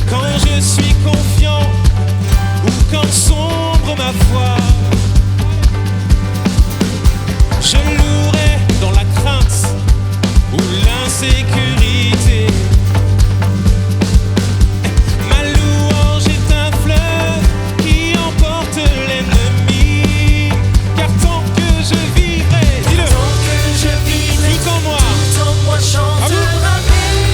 Quand je suis confiant ou quand sombre ma foi, je louerai dans la crainte ou l'insécurité. Ma louange est un fleuve qui emporte l'ennemi. Car tant que je vivrai, dis-le, tant que je vivrai, tout en moi, tout en moi chantera l'Éternel.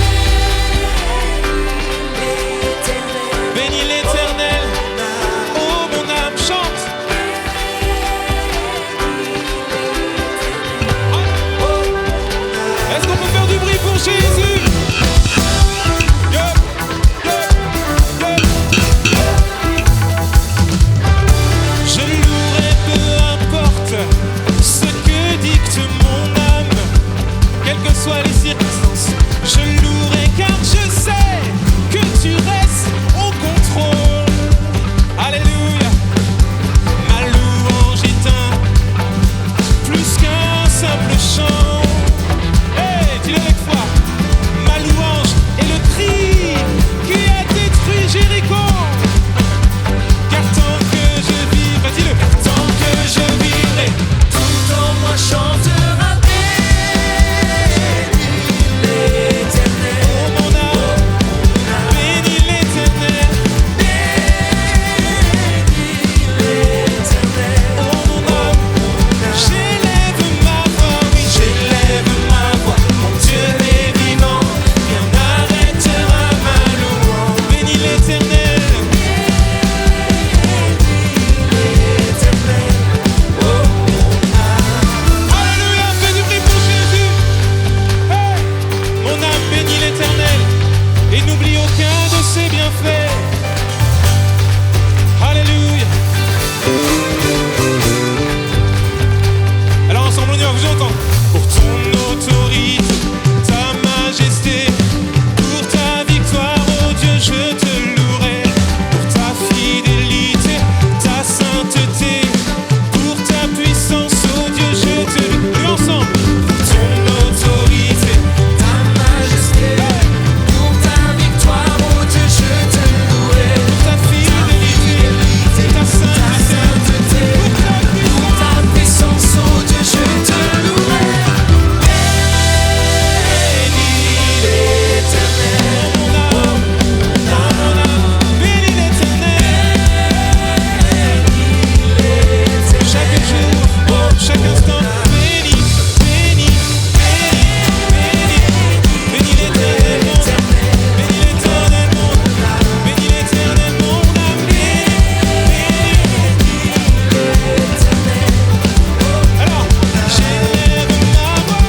bénis l'Éternel. Oh mon âme chante. Est-ce qu'on peut faire du bruit pour Jésus? Yeah, yeah, yeah. Je louerai peu importe ce que dicte mon âme, quelles que soient les circonstances. Je louerai car je sais que tu restes au contrôle. Alléluia. Ma louange est plus qu'un simple chant. Hey, dis-le avec foi. Ma louange est le cri qui a détruit Jéricho. Car tant que je vivrai, dis-le, tant que je vivrai, Tout en moi chantera l'Éternel. oh mon âme, bénis l'Éternel. Oh mon âme, j'élève ma voix, oui j'élève ma voix. Mon Dieu est vivant, rien n'arrêtera ma louange. Bénis l'Éternel. Alléluia, fais du bruit pour Jésus. Hey, mon âme bénit l'Éternel et n'oublie aucun de ses bienfaits. Alléluia. Alors ensemble on y va, vous entendez. Pour ton autorité, ta majesté, pour ta victoire, oh Dieu, je te louerai. Pour ta fidélité, ta sainteté, pour ta puissance, oh Dieu, je te loue. Et ensemble. Pour ton autorité, Ta majesté, pour ta victoire, oh Dieu, je te louerai. pour ta fidélité, ta sainteté, pour ta Pour ta puissance, oh Dieu, je te louerai. Bénis l'Éternel. mon âme, bénis l'Éternel. Chaque jour, chaque instant, bénis, bénis, bénis, bénis l'Éternel, mon âme, bénis l'Éternel, mon âme, bénis l'Éternel, mon âme, alors, j'élève ma voix,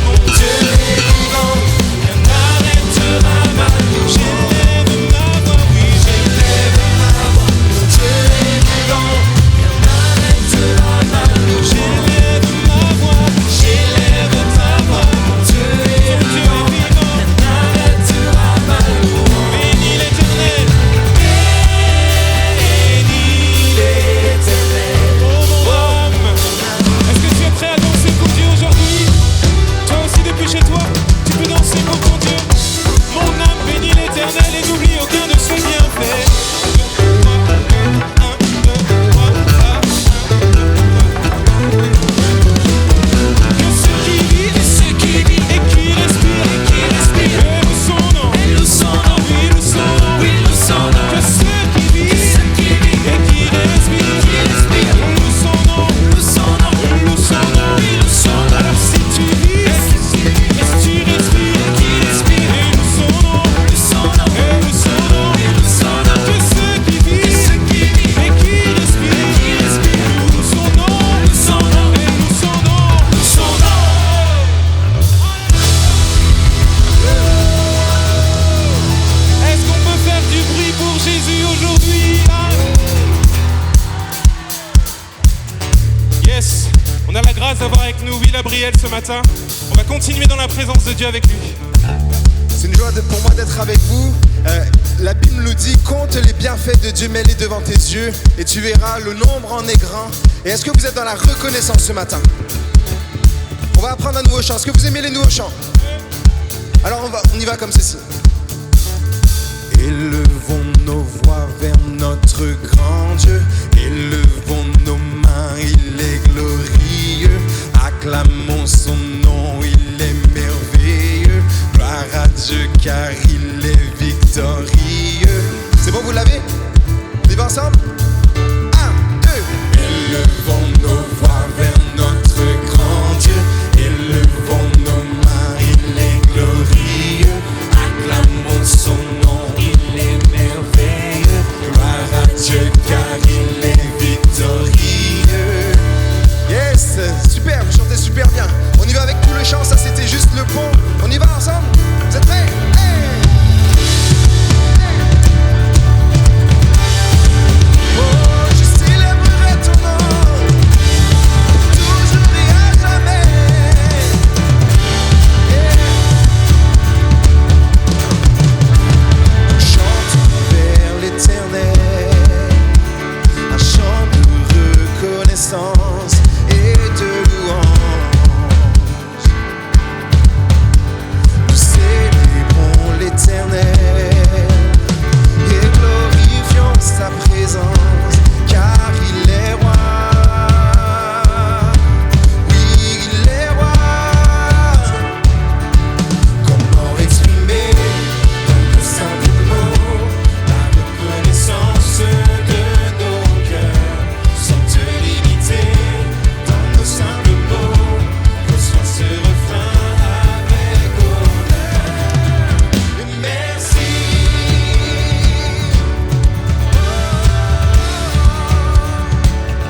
Mon Dieu est vivant, rien n'arrêtera ma louange. j'élève ma voix, oui, J'élève ma voix. Mon Dieu est vivant, rien n'arrêtera ma louange. j'élève ma voix, J'élève ma voix. Mon Dieu est ton Dieu vivant, est vivant, rien n'arrêtera ma louange. bénis l'Éternel, Bénis l'Éternel. oh mon âme. Est-ce que tu es prêt à danser pour Dieu aujourd'hui? Toi aussi depuis chez toi, tu peux danser pour ton Dieu. Mon âme bénit l'Éternel et n'oublie aucun de ses bienfaits. Que ceux qui vivent et qui respirent, louent son nom. Oui, louent son nom. Que ceux qui vivent et qui respirent, louent son nom. Louent son nom. Alors si tu vis et si tu respires, et louent son nom. Et louent son nom. Que ceux qui vivent et qui respirent, louent son nom. Et louent son nom. Est-ce qu'on peut faire du bruit pour Jésus aujourd'hui? Yes, on a la grâce d'avoir avec nous Will Abriel ce matin. On va continuer dans la présence de Dieu avec lui. C'est une joie pour moi d'être avec vous. La Bible nous dit, compte les bienfaits de Dieu, mets-les devant tes yeux et tu verras, le nombre en est grand. Et est-ce que vous êtes dans la reconnaissance ce matin? On va apprendre un nouveau chant. Est-ce que vous aimez les nouveaux chants? Alors on y va comme ceci. Élevons nos voix vers notre grand Dieu. Élevons nos mains, il est glorieux. Acclamons son nom, il est merveilleux. Gloire à Dieu car il est victorieux. C'est bon, vous l'avez? Vivez ensemble? 1, 2. Élevons nos voix vers notre grand Dieu. Élevons nos mains, il est glorieux. Acclamons son nom, il est merveilleux. Gloire à Dieu car il est victorieux. Yes, super, vous chantez super bien. On y va avec tout le chant, ça c'était juste le pont. On y va ensemble? Vous êtes prêts? Hey! Oh, je célébrerai ton nom, toujours et à jamais. Yeah. Chante vers l'éternel, un chant de reconnaissance et de louange. Nous célébrons l'éternel et glorifions sa présence, car il est roi. Oui, il est roi. Comment exprimer dans de simples mots la reconnaissance de nos cœurs, sans te limiter dans nos simples mots. Reçois ce refrain avec honneur. Merci.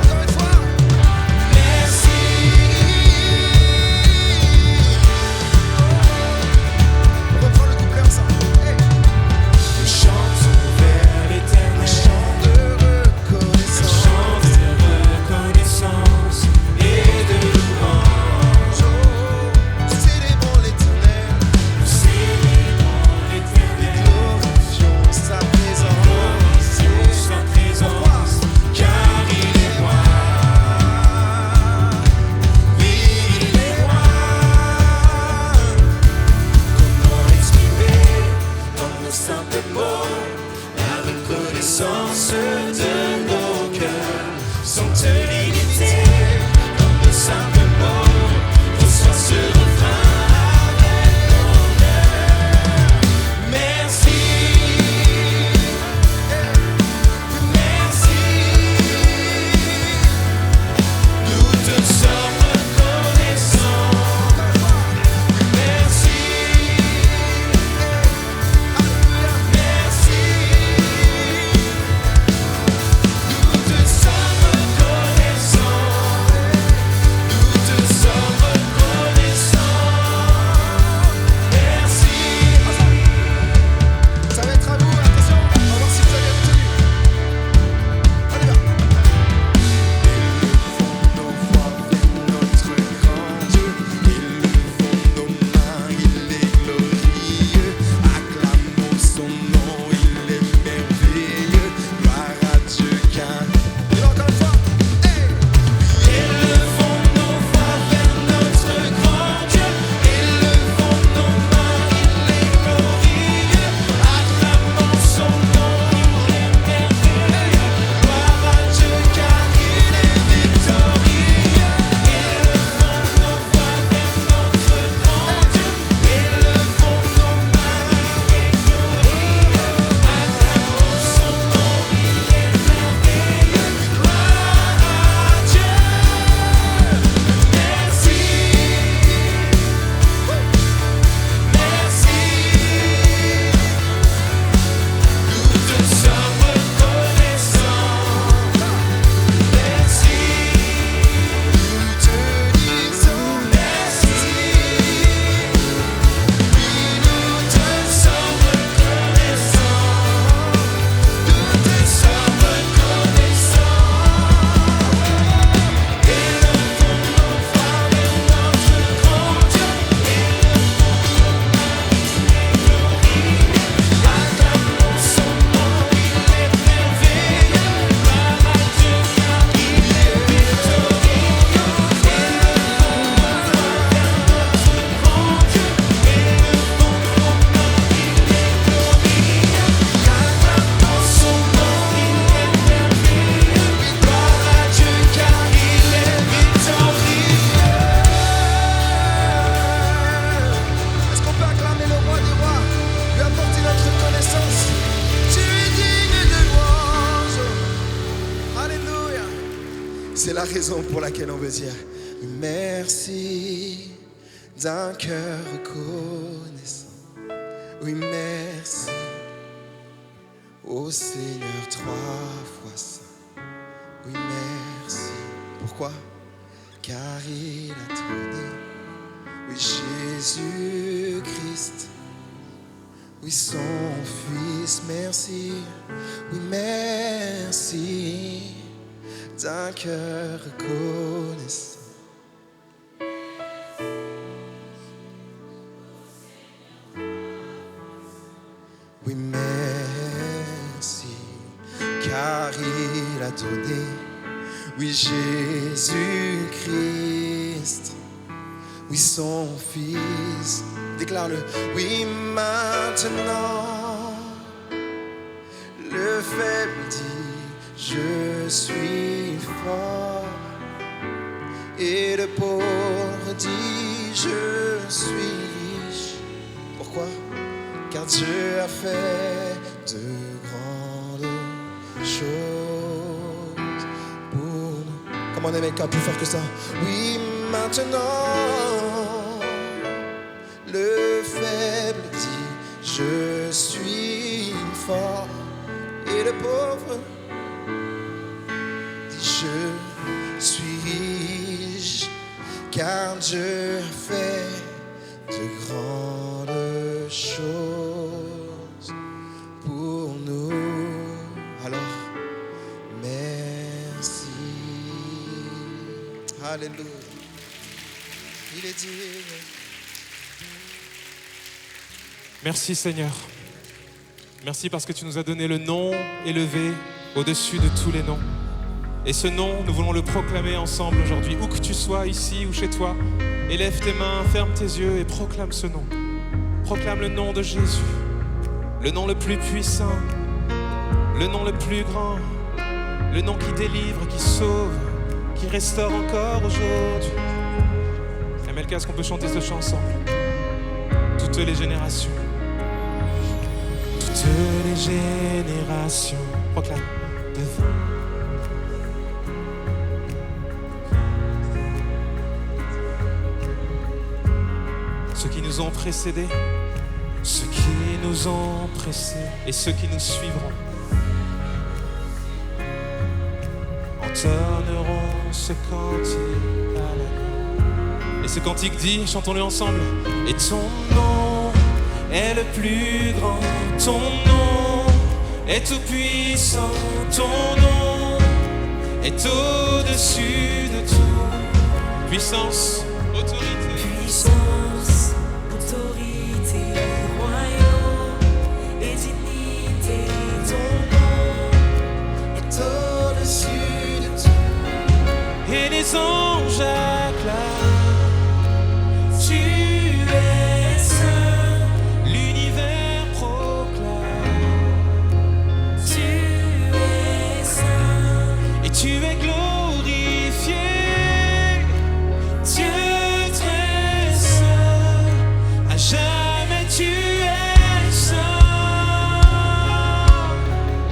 Encore une fois. Merci. On reprend le couplet ensemble. Hey. Nous chantons vers l'éternel, un chant de reconnaissance, et de louange. Nous célébrons l'éternel, et glorifions sa présence, car il est roi. Oui, il est roi. Comment exprimer dans nos simples mots la reconnaissance de nos cœurs, sans te limiter dans nos simples mots. Reçois ce refrain avec honneur. Merci. Merci. Nous te sommes reconnaissants. Merci. Merci. Nous te sommes reconnaissants. raison pour laquelle on veut dire merci d'un cœur reconnaissant. Oui, merci au Seigneur 3 fois saint. Oui, merci. Pourquoi? Car il a donné, oui, Jésus-Christ, oui, son Fils. Merci, oui, merci d'un cœur reconnaissant. Oui, merci, car il a donné, oui, Jésus-Christ, oui, son Fils. Déclare-le. Oui, maintenant, le faible dit, je suis fort, et le pauvre dit, je suis riche. Pourquoi? Car Dieu a fait de grandes choses pour nous. Comment on aime un plus fort que ça? Oui, maintenant, le faible dit, je suis fort, et le pauvre dit, je suis riche, car Dieu a fait de grandes choses pour nous. Alors, merci. Alléluia. Il est digne. Merci Seigneur. Merci parce que tu nous as donné le nom élevé au-dessus de tous les noms. Et ce nom, nous voulons le proclamer ensemble aujourd'hui. Où que tu sois, ici ou chez toi, élève tes mains, ferme tes yeux et proclame ce nom. Proclame le nom de Jésus, le nom le plus puissant, le nom le plus grand, le nom qui délivre, qui sauve, qui restaure encore aujourd'hui. Amelka, est-ce qu'on peut chanter ce chant ensemble? Toutes les générations. Toutes les générations. Proclame. Ceux qui nous ont précédés, ceux qui nous ont pressés et ceux qui nous suivront entonneront ce cantique à la nuit. Et ce cantique dit, chantons-le ensemble. Et ton nom est le plus grand, ton nom est tout puissant, ton nom est au-dessus de tout. Puissance, autorité. Puissance, autorité, royaume et dignité, ton nom est au-dessus de tout. Et les anges acclament. Tu es saint, L'univers proclame. tu es saint, Et tu es glorifié. Dieu très saint, À jamais tu es saint.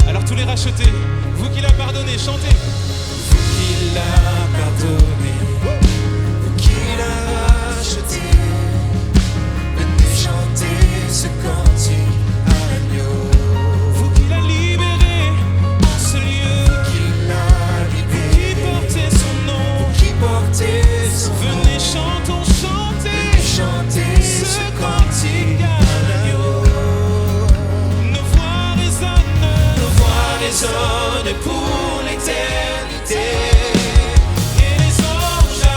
Alors tous les rachetés, vous qui l'avez pardonné, chantez. Vous qui l'a pardonné, Vous qui l'a racheté, venez chanter ce cantique à l'agneau. vous qui l'a libéré en ce lieu, Qui l'a qui libéré, portait son nom. qui portait son nom. Venez chantons, chantez Chanter ce cantique à l'agneau. Nos voix résonnent résonne pour l'éternité. et les anges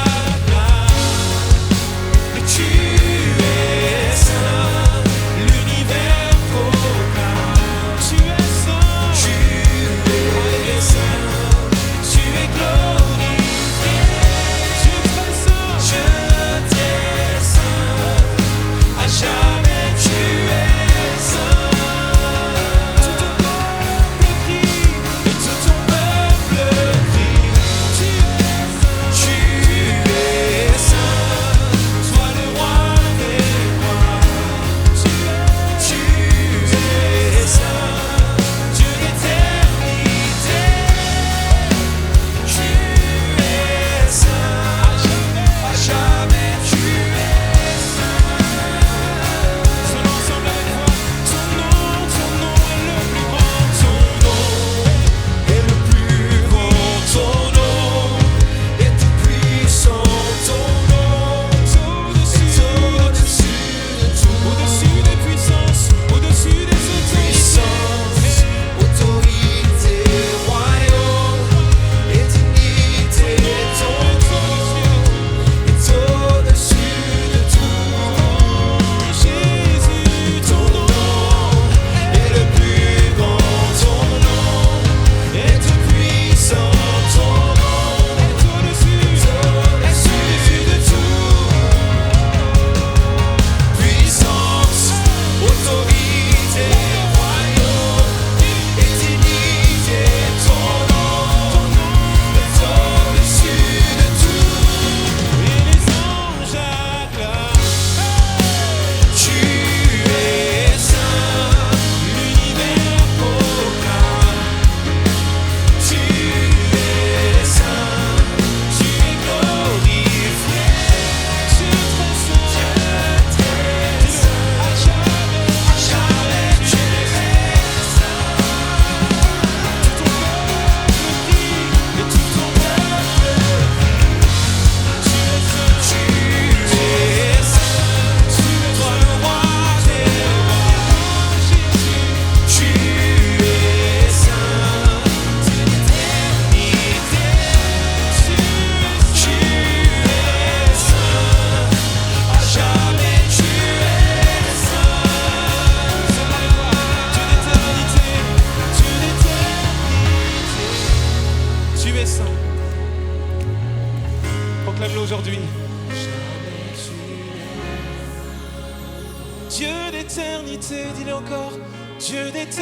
encore, Dieu d'éternité.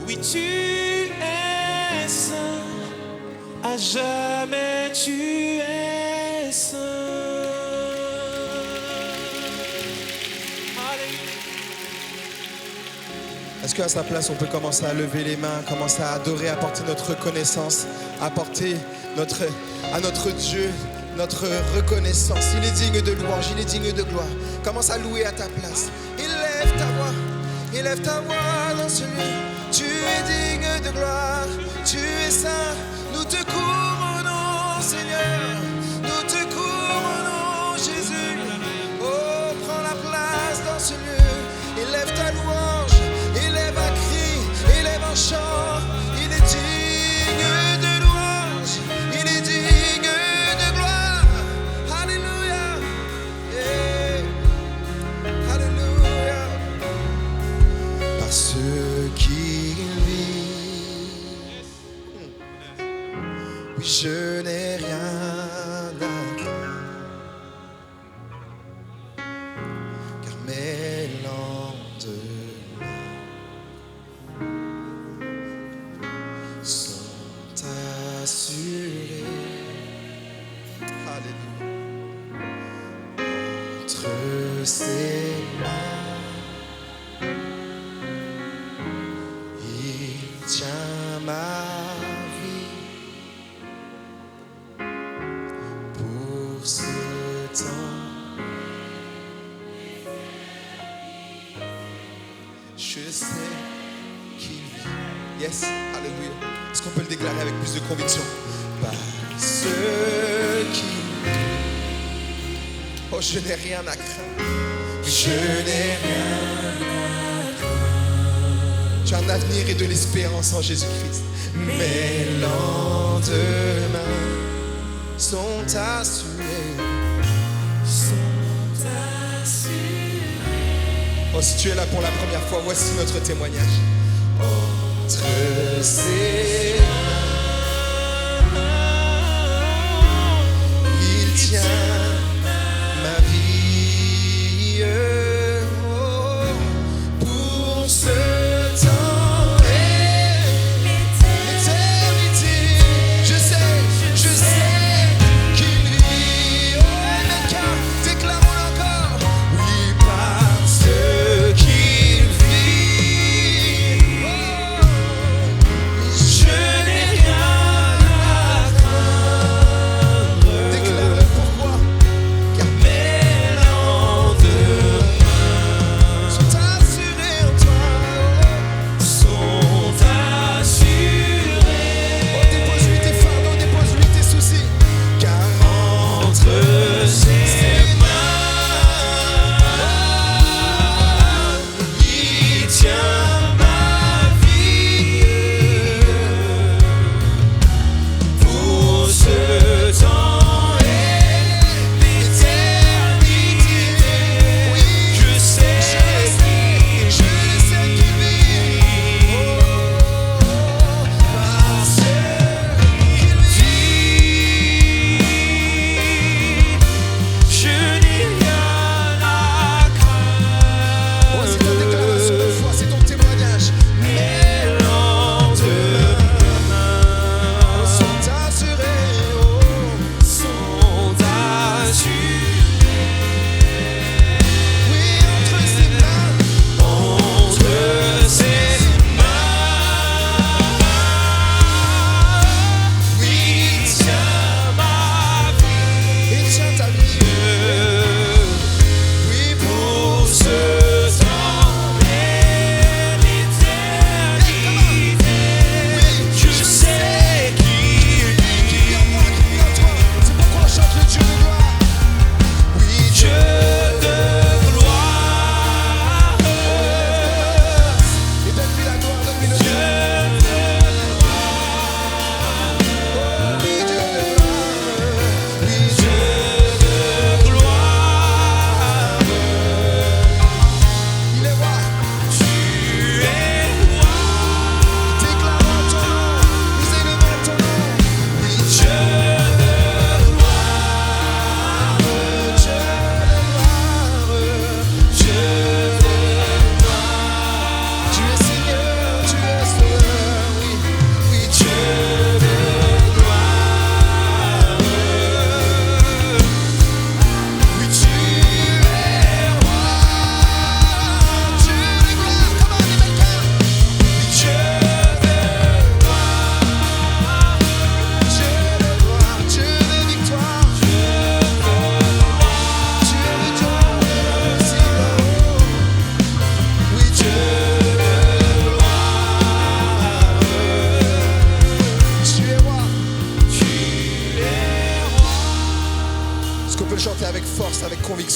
Oui, tu es saint, à jamais tu es saint. Alléluia. Est-ce qu'à sa place, on peut commencer à lever les mains, commencer à adorer, apporter notre reconnaissance, apporter à notre Dieu notre reconnaissance. Il est digne de louange, il est digne de gloire. Commence à louer à ta place. Élève ta voix dans ce lieu. Tu es digne de gloire, tu es saint. Nous te couronnons, Seigneur. Nous te couronnons, Jésus. Oh, prends la place dans ce lieu. Élève ta louange, élève un cri, élève un chant. Il est digne de louange, il est digne de gloire. Alléluia, yeah. Alléluia. Parce qu'il vit, oui, je n'ai rien à craindre, car mes lendemains sont assurés. Alléluia. Entre ses mains, il tient ma vie pour ce temps. Je sais qu'il vit. Yes, alléluia. Est-ce qu'on peut le déclarer avec plus de conviction? Parce qu'il vit. Oh, je n'ai rien à craindre. Je n'ai rien à craindre. Tu as un avenir et de l'espérance en Jésus-Christ. Mes lendemains sont assurés. Oh, si tu es là pour la première fois, voici notre témoignage. Entre ses mains, il tient ma vie. Oh, pour ce temps et l'éternité. Je sais qu'il vit. Oh, Amen. Déclarons-le encore. Oui, parce qu'il vit. Oh, je n'ai rien à craindre. Déclare-le pourquoi.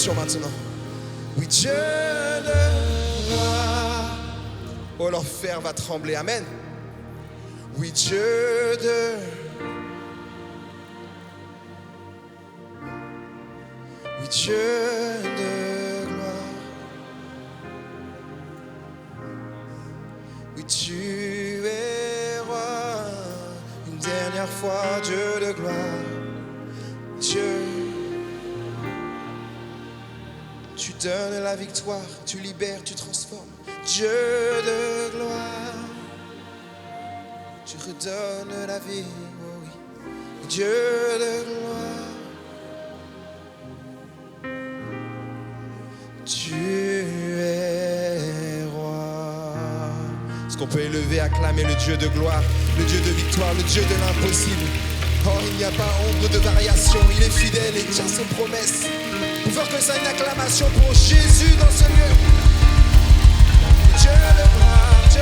bénédiction maintenant. Oui, Dieu de gloire. Oh, l'enfer va trembler. Amen. Oui, Dieu de... Oui, Dieu de gloire. Oui, tu es roi. Une dernière fois, Dieu de gloire. Dieu, tu donnes la victoire, tu libères, tu transformes. Dieu de gloire, tu redonnes la vie, oh oui. Dieu de gloire, tu es roi. Est-ce qu'on peut élever, acclamer le Dieu de gloire, le Dieu de victoire, le Dieu de l'impossible? Oh, il n'y a pas ombre de variation, il est fidèle et tient ses promesses. Pour faire que ça une acclamation pour Jésus dans ce lieu. Dieu de gloire, Dieu